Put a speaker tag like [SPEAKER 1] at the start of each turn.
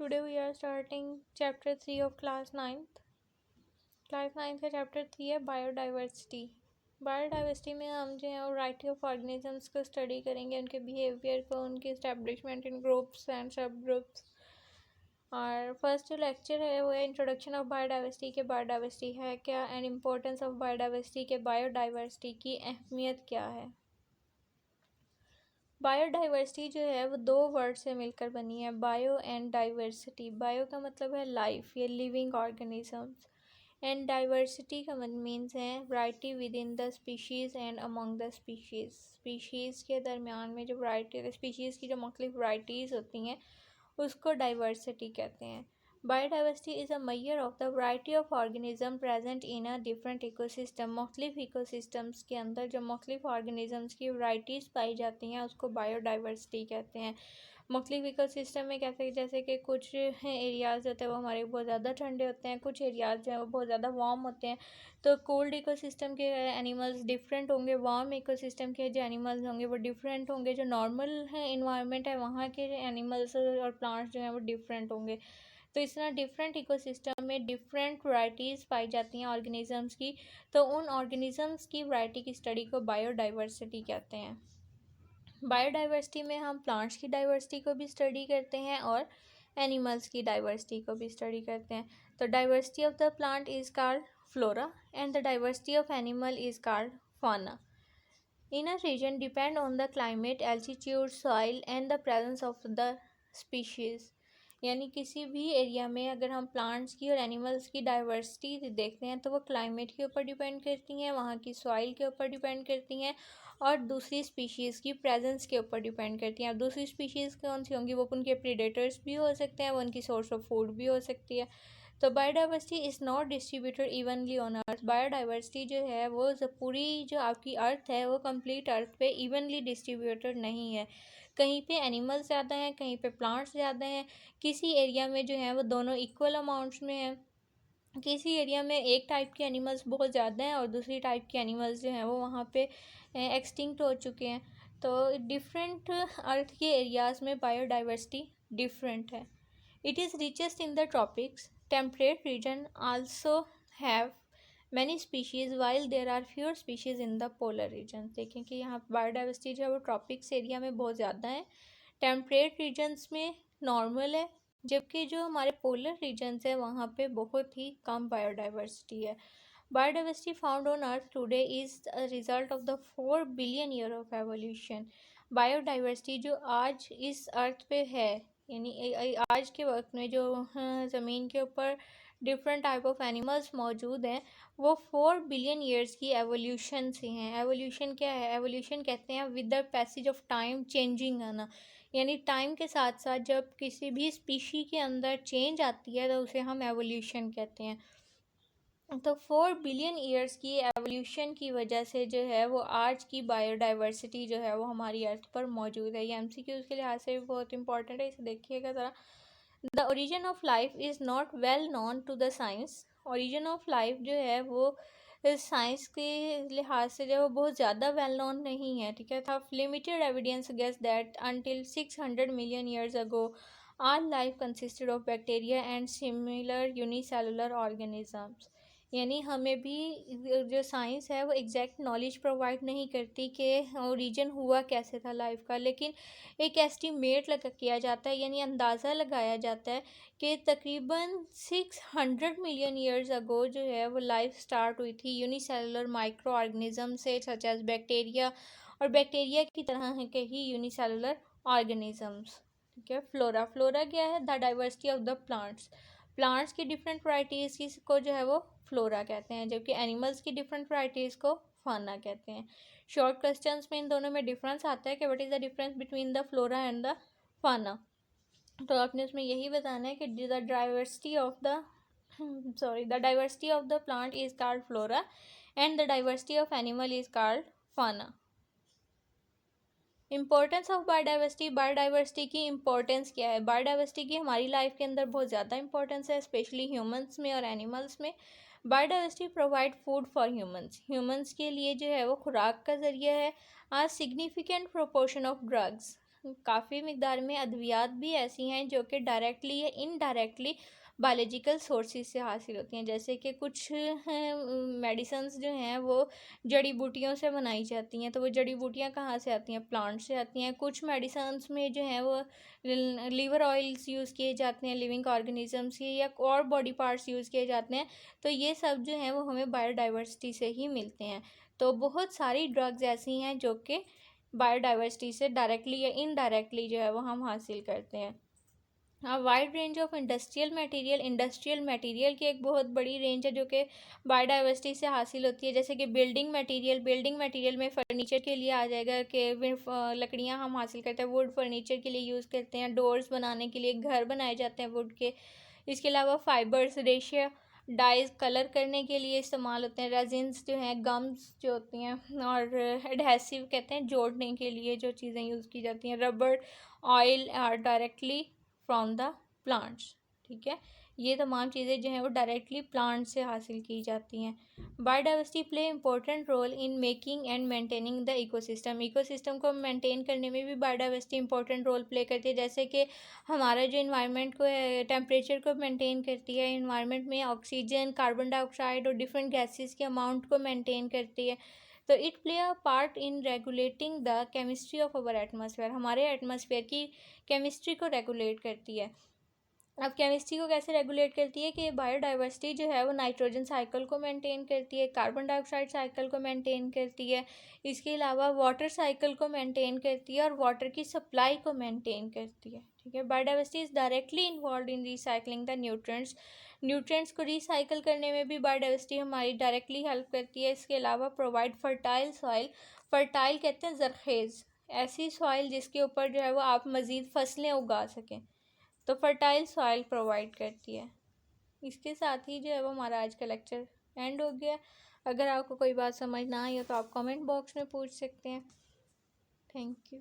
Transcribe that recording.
[SPEAKER 1] today we are starting chapter 3 of class 9th. Class 9th का chapter 3 है biodiversity. Biodiversity में हम जो है वैरायटी ऑफ ऑर्गेनिजम्स को स्टडी करेंगे, उनके बिहेवियर को, उनके इस्टेब्लिशमेंट इन ग्रुप्स एंड सब ग्रुप्स। और फर्स्ट जो लेक्चर है वो है इंट्रोडक्शन ऑफ बायोडाइवर्सिटी के बायोडाइवर्सिटी है क्या एंड इम्पोर्टेंस ऑफ बायोडाइवर्सिटी के बायोडाइवर्सिटी की अहमियत क्या है। बायोडाइवर्सिटी जो है वो दो वर्ड से मिलकर बनी है, बायो एंड डाइवर्सिटी। बायो का मतलब है लाइफ, ये लिविंग ऑर्गेनिजम्स, एंड डाइवर्सिटी का मीन्स है variety with in the species and among the species के दरमियान में जो वैरायटी है, स्पीशीज़ की जो मुख्तलिफ वैराइटीज़ होती हैं उसको डाइवर्सिटी कहते हैं। Biodiversity is a measure of the variety of organism present in a different ecosystem. मुख्तलिफ इकोसिस्टम्स के अंदर जो मुख्तलिफ ऑर्गेनिजम्स की वैराइटीज़ पाई जाती हैं उसको बायोडाइवर्सिटी कहते हैं। मुख्तलिफ इकोसिस्टम में कहते हैं जैसे कि कुछ एरियाज़ होते हैं वो हमारे बहुत ज़्यादा ठंडे होते हैं, कुछ एरियाज़ जो है वो बहुत ज़्यादा वार्म होते हैं। तो कोल्ड इकोसिस्टम के एनिमल्स डिफरेंट होंगे, वार्म इकोसिस्टम के जो एनिमल्स होंगे वो डिफरेंट होंगे, जो नॉर्मल है इन्वायरमेंट है वहाँ के एनिमल्स और प्लांट्स जो हैं वो डिफरेंट होंगे। तो इस तरह डिफरेंट इकोसिस्टम में डिफरेंट वैराइटीज़ पाई जाती हैं ऑर्गेनिजम्स की, तो उन ऑर्गेनिजम्स की वैरायटी की स्टडी को बायोडाइवर्सिटी कहते हैं। बायोडाइवर्सिटी में हम प्लांट्स की डाइवर्सिटी को भी स्टडी करते हैं और एनिमल्स की डाइवर्सिटी को भी स्टडी करते हैं। तो diversity of the plant is called flora and the diversity of animal is called fauna. In a region depend on the climate, altitude, soil and the presence of the species। यानी किसी भी area में अगर हम plants की और animals की diversity देखते हैं तो वो क्लाइमेट के ऊपर डिपेंड करती हैं, वहाँ की सॉइल के ऊपर डिपेंड करती हैं और दूसरी स्पीशीज़ की प्रेजेंस के ऊपर डिपेंड करती हैं। अब दूसरी स्पीशीज़ कौन सी होंगी, वो उनके प्रीडेटर्स भी हो सकते हैं, वो उनकी सोर्स ऑफ फूड भी हो सकती है। तो biodiversity is not distributed evenly on earth. Biodiversity जो है वो पूरी जो आपकी अर्थ है वो कंप्लीट अर्थ पे इवनली डिस्ट्रीब्यूटेड नहीं है। कहीं पे एनिमल्स ज़्यादा हैं, कहीं पे प्लांट्स ज़्यादा हैं, किसी एरिया में जो है वो दोनों इक्वल अमाउंट्स में हैं, किसी एरिया में एक टाइप के एनिमल्स बहुत ज़्यादा हैं और दूसरी टाइप के एनिमल्स जो हैं वो वहाँ पे एक्सटिंक्ट हो चुके हैं। तो डिफरेंट अर्थ के एरियाज़ में बायोडाइवर्सिटी डिफरेंट है। It is richest in the tropics. Temperate region also have many species while there are fewer species in the polar region। देखें कि यहाँ बायोडाइवर्सिटी जो है वो ट्रॉपिक्स एरिया में बहुत ज़्यादा है, टेम्परेट रीजन्स में नॉर्मल है, जबकि जो हमारे पोलर रीजन्स है वहाँ पे बहुत ही कम बायोडाइवर्सिटी है। Biodiversity found on earth today is a result of the 4 billion year of evolution. Biodiversity जो आज इस अर्थ पे है, यानी आज के वक्त में जो ज़मीन के ऊपर डिफरेंट टाइप ऑफ एनिमल्स मौजूद हैं वो 4 बिलियन ईयर्स की एवोल्यूशन से हैं। एवोल्यूशन क्या है? एवोल्यूशन कहते हैं with the passage of time changing आना, यानी टाइम के साथ साथ जब किसी भी स्पीशी के अंदर चेंज आती है तो उसे हम एवोल्यूशन कहते हैं। तो 4 बिलियन ईयर्स की एवोल्यूशन की वजह से जो है वो आज की बायोडाइवर्सिटी जो है वो हमारी अर्थ पर मौजूद है। ये एमसीक्यूज़ के लिहाज से भी बहुत इंपॉर्टेंट है, इसे देखिएगा ज़रा। The origin of life is not well known to the science. Origin of life जो है वो साइंस के लिहाज से जो है वो बहुत ज़्यादा वेल नोन नहीं है, ठीक है। था limited evidence guess that until 600 million years ago all life consisted of bacteria and similar unicellular organisms। यानी हमें भी जो साइंस है वो एग्जैक्ट नॉलेज प्रोवाइड नहीं करती कि ओरिजिन हुआ कैसे था लाइफ का, लेकिन एक एस्टीमेट लगा किया जाता है, यानी अंदाज़ा लगाया जाता है कि तकरीबन 600 मिलियन ईयर्स अगो जो है वो लाइफ स्टार्ट हुई थी यूनिसेलुलर माइक्रो ऑर्गेनिज्म से, सच एज बैक्टीरिया, और बैक्टीरिया की तरह है कि ही यूनिसेलुलर ऑर्गेनिजम्स, ठीक है। फ्लोरा, फ्लोरा क्या है? The diversity of the plants. Plants की डिफरेंट वैराइटीज़ को जो है वो फ्लोरा कहते हैं, जबकि एनिमल्स की डिफरेंट वैराइटीज़ को फाना कहते हैं। शॉर्ट क्वेश्चंस में इन दोनों में डिफरेंस आता है कि what is the difference between the flora and the फाना। तो आपने उसमें यही बताना है कि the diversity of the the diversity of the plant is called flora and the diversity of animal is called फाना। इम्पोर्टेंस ऑफ बायोडाइवर्सिटी, बायोडाइवर्सिटी की इम्पोर्टेंस क्या है? बायोडाइवर्सिटी की हमारी लाइफ के अंदर बहुत ज़्यादा इंपॉर्टेंस है, स्पेशली ह्यूमंस में और एनिमल्स में। Biodiversity provide food for humans. Humans के लिए जो है वो खुराक का ज़रिया है। आ सिग्निफिकेंट प्रोपोर्शन ऑफ ड्रग्स, काफ़ी मिकदार में अद्वियात भी ऐसी हैं जो कि डायरेक्टली या इनडायरेक्टली बायोलॉजिकल सोर्सेज से हासिल होती हैं, जैसे कि कुछ मेडिसन्स जो हैं वो जड़ी बूटियों से बनाई जाती हैं। तो वो जड़ी बूटियाँ कहाँ से आती हैं? प्लांट से आती हैं। कुछ मेडिसन्स में जो है वो लिवर ऑयल्स यूज़ किए जाते हैं लिविंग ऑर्गेनिजम्स के, या और बॉडी पार्ट्स यूज़ किए जाते हैं। तो ये सब जो हैं वो हमें बायोडाइवर्सिटी से ही मिलते हैं। तो बहुत सारी ड्रग्स ऐसी हैं जो कि बायोडाइवर्सिटी से डायरेक्टली या इनडायरेक्टली जो है वो हम हासिल करते हैं। Wide range of industrial material की एक बहुत बड़ी रेंज है जो कि बायोडाइवर्सिटी से हासिल होती है, जैसे कि बिल्डिंग मटेरियल में फर्नीचर के लिए आ जाएगा कि लकड़ियां हम हासिल करते हैं, वुड फर्नीचर के लिए यूज़ करते हैं, डोर्स बनाने के लिए घर बनाए जाते हैं वुड के। इसके अलावा फाइबर्स, रेशिया डाइज कलर करने के लिए इस्तेमाल होते हैं, रेजिन्स जो हैं, गम्स जो होती हैं, और एडहेसिव कहते हैं जोड़ने के लिए जो चीज़ें यूज़ की जाती हैं, rubber, oil are directly from the plants. ठीक है, ये तमाम चीज़ें जो हैं वो डायरेक्टली प्लांट से हासिल की जाती हैं। Biodiversity play important role in making and maintaining the ecosystem को मेंटेन करने में भी बायोडाइवर्सिटी इंपॉर्टेंट रोल प्ले करती है, जैसे कि हमारा जो इन्वायरमेंट को टेम्परेचर को मेंटेन करती है, इन्वायरमेंट में ऑक्सीजन, कार्बन डाइऑक्साइड और डिफरेंट गैसेस के अमाउंट को मेंटेन करती है। तो it play a part in regulating the chemistry of our atmosphere, हमारे एटमॉस्फेयर की केमिस्ट्री को रेगुलेट करती है। अब केमिस्ट्री को कैसे रेगुलेट करती है कि बायोडाइवर्सिटी जो है वो नाइट्रोजन साइकिल को मेंटेन करती है, कार्बन डाइऑक्साइड साइकिल को मेंटेन करती है, इसके अलावा वाटर साइकिल को मेंटेन करती है और वाटर की सप्लाई को मेंटेन करती है। ठीक है, biodiversity is directly involve in recycling the nutrients को रिसाइकिल करने में भी बायोडाइवर्सिटी हमारी डायरेक्टली हेल्प करती है। इसके अलावा प्रोवाइड फर्टाइल सॉइल, फर्टाइल कहते हैं जरखेज़, ऐसी सॉइल जिसके ऊपर जो है वो आप मज़ीद फसलें उगा सकें, तो फर्टाइल सॉइल प्रोवाइड करती है। इसके साथ ही जो है वो हमारा आज का लेक्चर एंड हो गया। अगर आपको कोई बात समझ ना आई हो तो आप कमेंट बॉक्स में पूछ सकते हैं। Thank you.